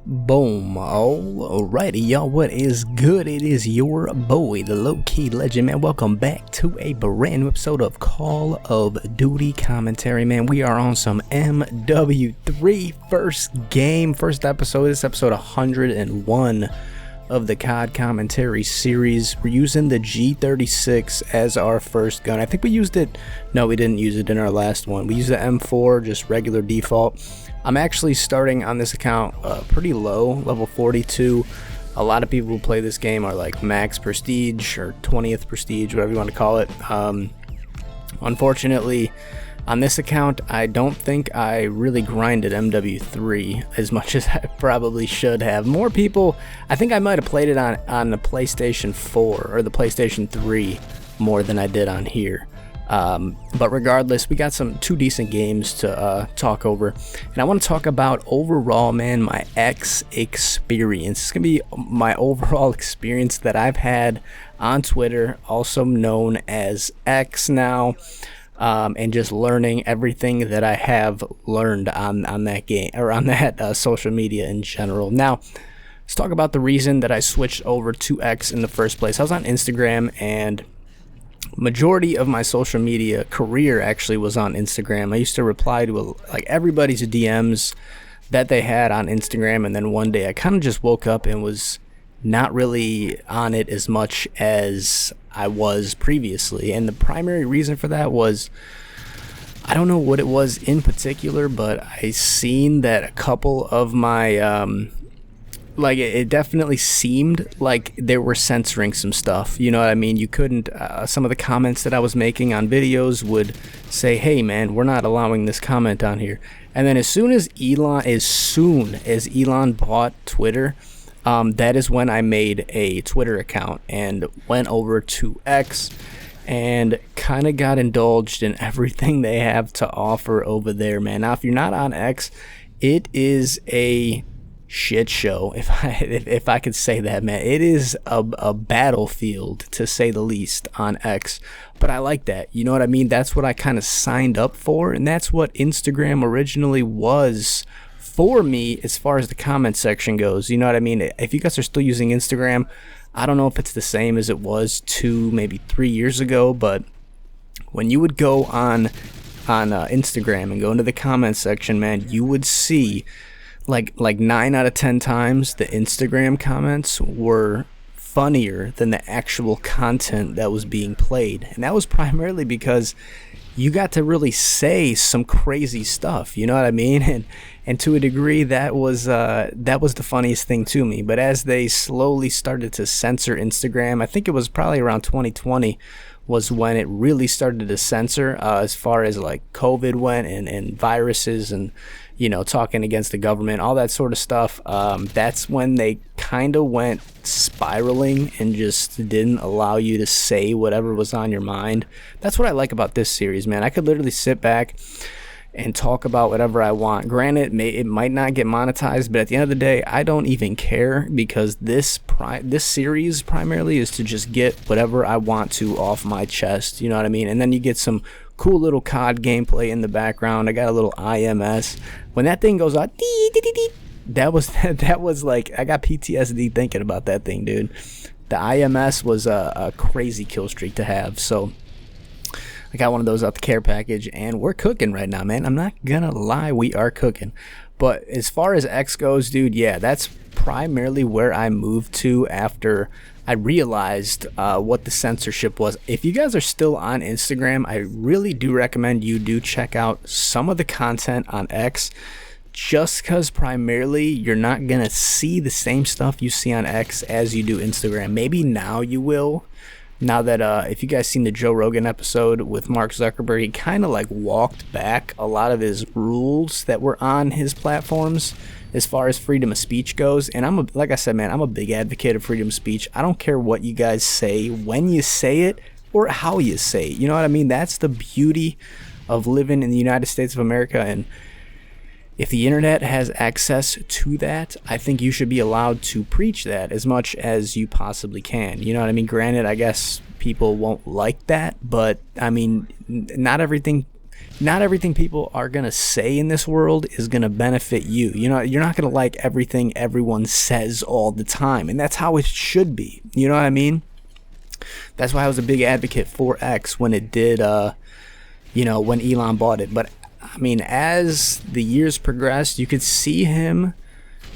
Boom. Alrighty, y'all. What is good? It is your boy, the LowkeyLegend, man. Welcome back to a brand new episode of Call of Duty Commentary, man. We are on some MW3 first episode. This episode 101 of the COD Commentary series. We're using the G36 as our first gun. I think we used it. No, we didn't use it in our last one. We used the M4, just regular default. I'm actually starting on this account pretty low, level 42. A lot of people who play this game are like max prestige or 20th prestige, whatever you want to call it. Unfortunately, on this account, I don't think I really grinded MW3 as much as I probably should have. More people, I think I might have played it on the PlayStation 4 or the PlayStation 3 more than I did on here. But regardless, we got two decent games to talk over, and I want to talk about overall, man, my X experience. It's gonna be my overall experience that I've had on Twitter, also known as X now, and just learning everything that I have learned on that game, or on that social media in general. Now, let's talk about the reason that I switched over to X in the first place. I was on Instagram, and majority of my social media career actually was on Instagram. I used to reply to like everybody's DMs that they had on Instagram, and then one day I kind of just woke up and was not really on it as much as I was previously. And the primary reason for that was, I don't know what it was in particular, but I seen that a couple of my like it definitely seemed like they were censoring some stuff. You know what I mean? You couldn't, some of the comments that I was making on videos would say, hey man, we're not allowing this comment on here. And then as soon as Elon bought Twitter, that is when I made a Twitter account and went over to X and kind of got indulged in everything they have to offer over there, man. Now, if you're not on X, it is a shit show, if I could say that, man. It is a battlefield, to say the least, on X. But I like that. You know what I mean? That's what I kind of signed up for, and that's what Instagram originally was for me as far as the comment section goes. You know what I mean? If you guys are still using Instagram, I don't know if it's the same as it was 2, maybe 3 years ago, but when you would go on Instagram and go into the comment section, man, you would see like 9 out of 10 times the Instagram comments were funnier than the actual content that was being played. And that was primarily because you got to really say some crazy stuff, you know what I mean? And to a degree, that was the funniest thing to me. But as they slowly started to censor Instagram, I think it was probably around 2020 was when it really started to censor as far as like COVID went, and viruses, and you know, talking against the government, all that sort of stuff. That's when they kind of went spiraling and just didn't allow you to say whatever was on your mind. That's what I like about this series, man. I could literally sit back and talk about whatever I want. Granted, it might not get monetized, but at the end of the day, I don't even care, because this series primarily is to just get whatever I want to off my chest. You know what I mean? And then you get some cool little COD gameplay in the background. I got a little IMS. When that thing goes out, that was like, I got PTSD thinking about that thing, dude. The IMS was a crazy kill streak to have. So I got one of those out the care package, and we're cooking right now, man. I'm not gonna lie, we are cooking. But as far as X goes, dude, yeah, that's primarily where I moved to after I realized what the censorship was. If you guys are still on Instagram, I really do recommend you do check out some of the content on X, just because primarily you're not going to see the same stuff you see on X as you do Instagram. Maybe now you will. Now that if you guys seen the Joe Rogan episode with Mark Zuckerberg, he kind of like walked back a lot of his rules that were on his platforms as far as freedom of speech goes. And like I said, man, I'm a big advocate of freedom of speech. I don't care what you guys say, when you say it, or how you say it. You know what I mean? That's the beauty of living in the United States of America. And if the internet has access to that, I think you should be allowed to preach that as much as you possibly can. You know what I mean? Granted, I guess people won't like that, but I mean, not everything not everything people are going to say in this world is going to benefit you. You know, you're not going to like everything everyone says all the time, and that's how it should be. You know what I mean? That's why I was a big advocate for X when it did, you know, when Elon bought it. But I mean, as the years progressed, you could see him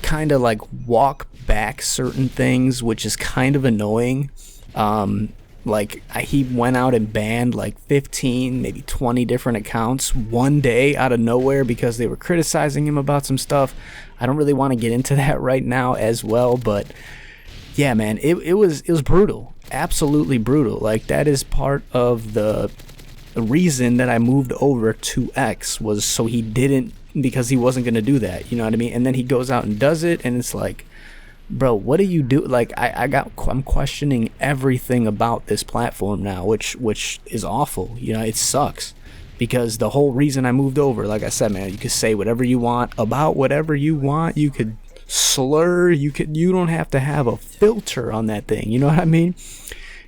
kind of like walk back certain things, which is kind of annoying. He went out and banned like 15, maybe 20 different accounts one day out of nowhere because they were criticizing him about some stuff. I don't really want to get into that right now as well, but yeah, man, it was brutal, absolutely brutal. Like, that is part of the reason that I moved over to X, was so he didn't, because he wasn't going to do that, you know what I mean? And then he goes out and does it, and it's like, bro, what do you do? Like, I'm questioning everything about this platform now, which is awful. You know, it sucks, because the whole reason I moved over, like I said, man, you could say whatever you want about whatever you want. You could slur. You don't have to have a filter on that thing. You know what I mean?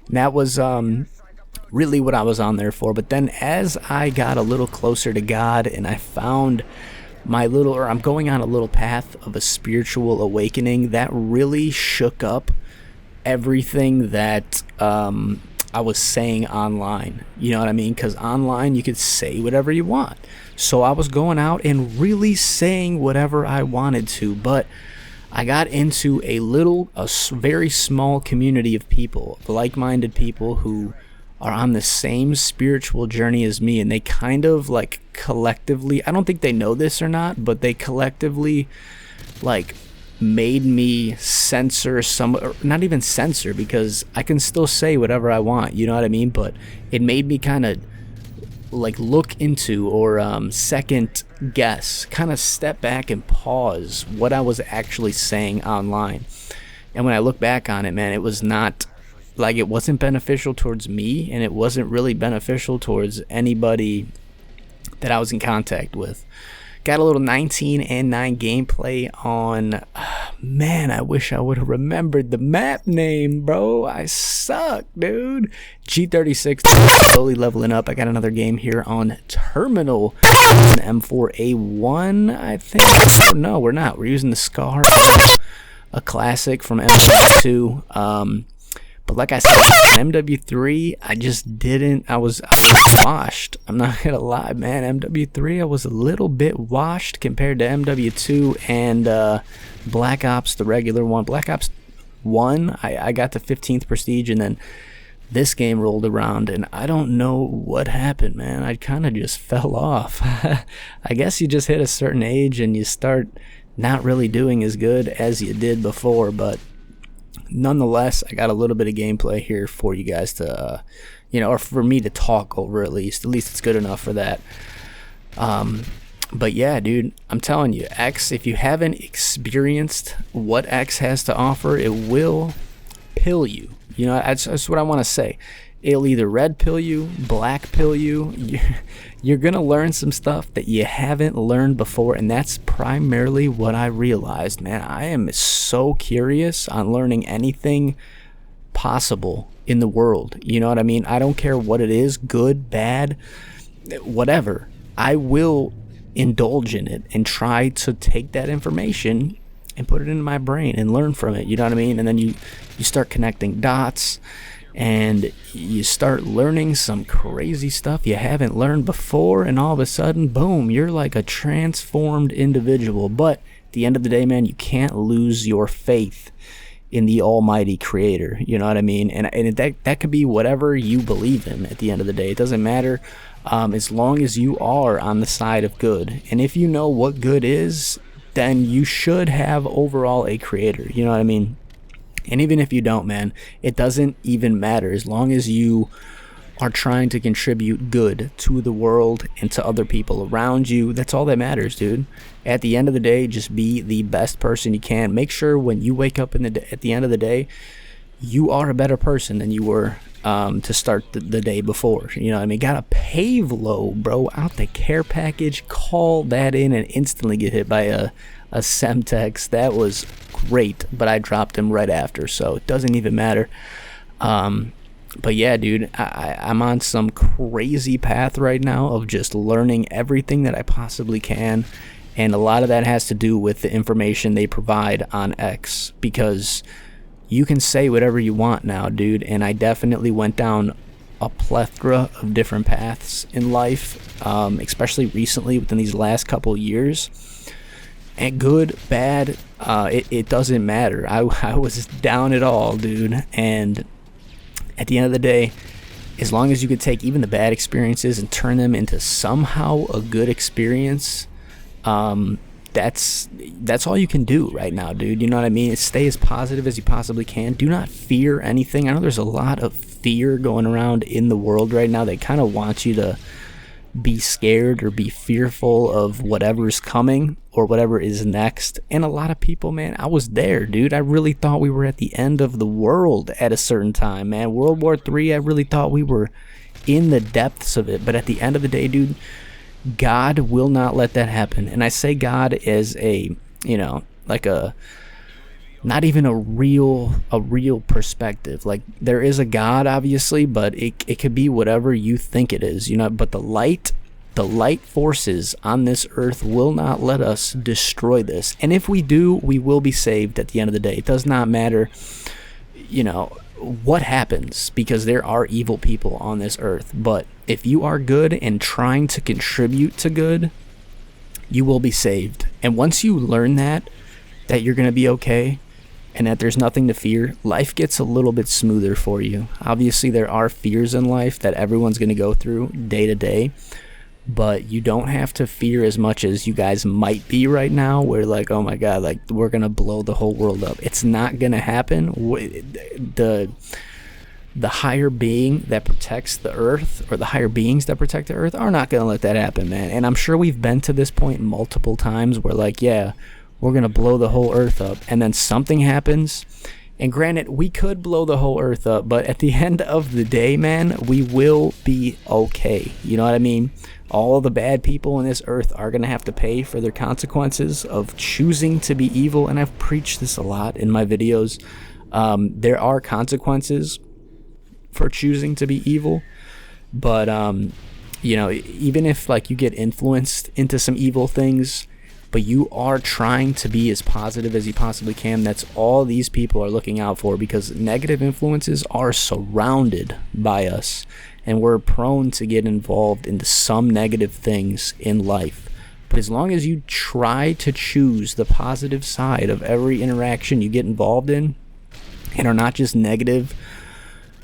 And that was really what I was on there for. But then as I got a little closer to God and I found I'm going on a little path of a spiritual awakening, that really shook up everything that I was saying online. You know what I mean? Because online you could say whatever you want. So I was going out and really saying whatever I wanted to, but I got into a very small community of people, like-minded people who are on the same spiritual journey as me, and they kind of like collectively, I don't think they know this or not, but they collectively like made me censor or not even censor, because I can still say whatever I want, you know what I mean? But it made me kind of like look into, or second guess, kind of step back and pause what I was actually saying online. And when I look back on it, man, it was not like, it wasn't beneficial towards me, and it wasn't really beneficial towards anybody that I was in contact with. Got a little 19 and 9 gameplay on, man, I wish I would have remembered the map name, bro. I suck, dude. G36, slowly leveling up. I got another game here on Terminal, M4A1, I think. Oh, no, we're not. We're using the Scar, a classic from MW2. But like I said, MW3, I was washed. I'm not gonna lie, man. MW3, I was a little bit washed compared to MW2 and Black Ops, the regular one. Black Ops 1, I got the 15th prestige, and then this game rolled around, and I don't know what happened, man. I kind of just fell off. I guess you just hit a certain age and you start not really doing as good as you did before, but nonetheless, I got a little bit of gameplay here for you guys to, or for me to talk over at least. At least it's good enough for that. But yeah, dude, I'm telling you, X, if you haven't experienced what X has to offer, it will pill you. You know, that's what I want to say. It'll either red pill you, black pill you. You're going to learn some stuff that you haven't learned before, and that's primarily what I realized, man. I am so curious on learning anything possible in the world. You know what I mean? I don't care what it is, good, bad, whatever. I will indulge in it and try to take that information and put it in my brain and learn from it. You know what I mean? And then you start connecting dots, and you start learning some crazy stuff you haven't learned before, and all of a sudden, boom, you're like a transformed individual. But at the end of the day, man, you can't lose your faith in the almighty creator. You know what I mean? And that could be whatever you believe in at the end of the day. It doesn't matter, as long as you are on the side of good. And if you know what good is, then you should have overall a creator. You know what I mean? And even if you don't, man, it doesn't even matter. As long as you are trying to contribute good to the world and to other people around you, that's all that matters, dude. At the end of the day, just be the best person you can. Make sure when you wake up at the end of the day, you are a better person than you were to start the day before. You know what I mean? Got a pave low, bro, out the care package. Call that in and instantly get hit by a Semtex. That was great, but I dropped him right after, so it doesn't even matter. But yeah, dude, I'm on some crazy path right now of just learning everything that I possibly can. And a lot of that has to do with the information they provide on X, because you can say whatever you want now, dude. And I definitely went down a plethora of different paths in life, especially recently within these last couple years. And good, bad, it doesn't matter. I was down it all, dude. And at the end of the day, as long as you could take even the bad experiences and turn them into somehow a good experience, that's all you can do right now, dude. You know what I mean? Stay as positive as you possibly can. Do not fear anything. I know there's a lot of fear going around in the world right now. They kind of want you to be scared or be fearful of whatever's coming or whatever is next. And a lot of people, man, I was there, dude. I really thought we were at the end of the world at a certain time, man. World War III, I really thought we were in the depths of it. But at the end of the day, dude, God will not let that happen. And I say God as a, you know, like a, not even a real perspective. Like, there is a God, obviously, but it could be whatever you think it is, you know. But the light forces on this earth will not let us destroy this. And if we do, we will be saved at the end of the day. It does not matter, you know, what happens, because there are evil people on this earth. But if you are good and trying to contribute to good, you will be saved. And once you learn that you're going to be okay, and that there's nothing to fear, life gets a little bit smoother for you. Obviously, there are fears in life that everyone's going to go through day to day, but you don't have to fear as much as you guys might be right now, where like, oh my God, like we're going to blow the whole world up. It's not going to happen. The higher being that protects the earth, or the higher beings that protect the earth, are not going to let that happen, man. And I'm sure we've been to this point multiple times where like, yeah, we're going to blow the whole earth up, and then something happens. And granted, we could blow the whole earth up, but at the end of the day, man, we will be okay. You know what I mean? All the bad people on this earth are going to have to pay for their consequences of choosing to be evil. And I've preached this a lot in my videos. There are consequences for choosing to be evil, but you know, even if like you get influenced into some evil things, but you are trying to be as positive as you possibly can, that's all these people are looking out for, because negative influences are surrounded by us, and we're prone to get involved into some negative things in life. But as long as you try to choose the positive side of every interaction you get involved in, and are not just negative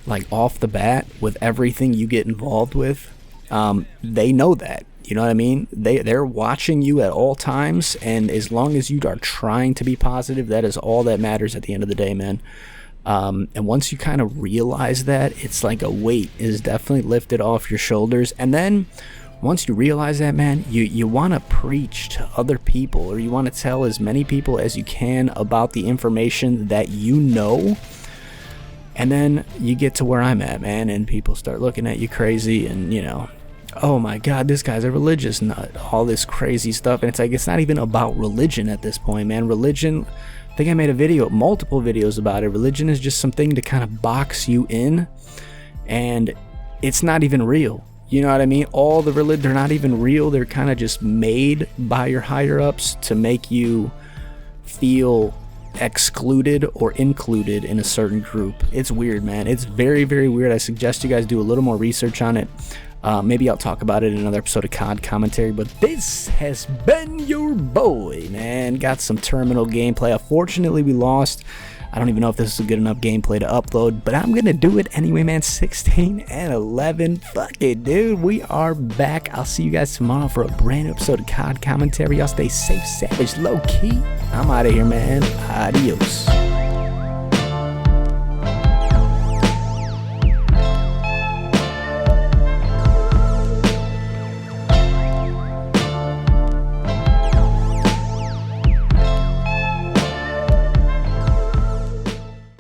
like off the bat with everything you get involved with, they know that. You know what I mean? They're watching you at all times, and as long as you are trying to be positive, that is all that matters at the end of the day, man. And once you kind of realize that, it's like a weight is definitely lifted off your shoulders. And then once you realize that, man, you want to preach to other people, or you want to tell as many people as you can about the information that you know. And then you get to where I'm at, man, and people start looking at you crazy, and, you know, oh my God, this guy's a religious nut, all this crazy stuff. And it's like, it's not even about religion at this point, man. Religion, I think I made multiple videos about it. Religion is just something to kind of box you in, and it's not even real. You know what I mean? All the they're not even real. They're kind of just made by your higher ups to make you feel excluded or included in a certain group. It's weird, man. It's very, very weird. I suggest you guys do a little more research on it. Maybe I'll talk about it in another episode of COD Commentary, but this has been your boy, man. Got some terminal gameplay. Unfortunately, we lost. I don't even know if this is a good enough gameplay to upload, but I'm going to do it anyway, man. 16 and 11. Fuck it, dude. We are back. I'll see you guys tomorrow for a brand new episode of COD Commentary. Y'all stay safe, savage, low-key. I'm out of here, man. Adios.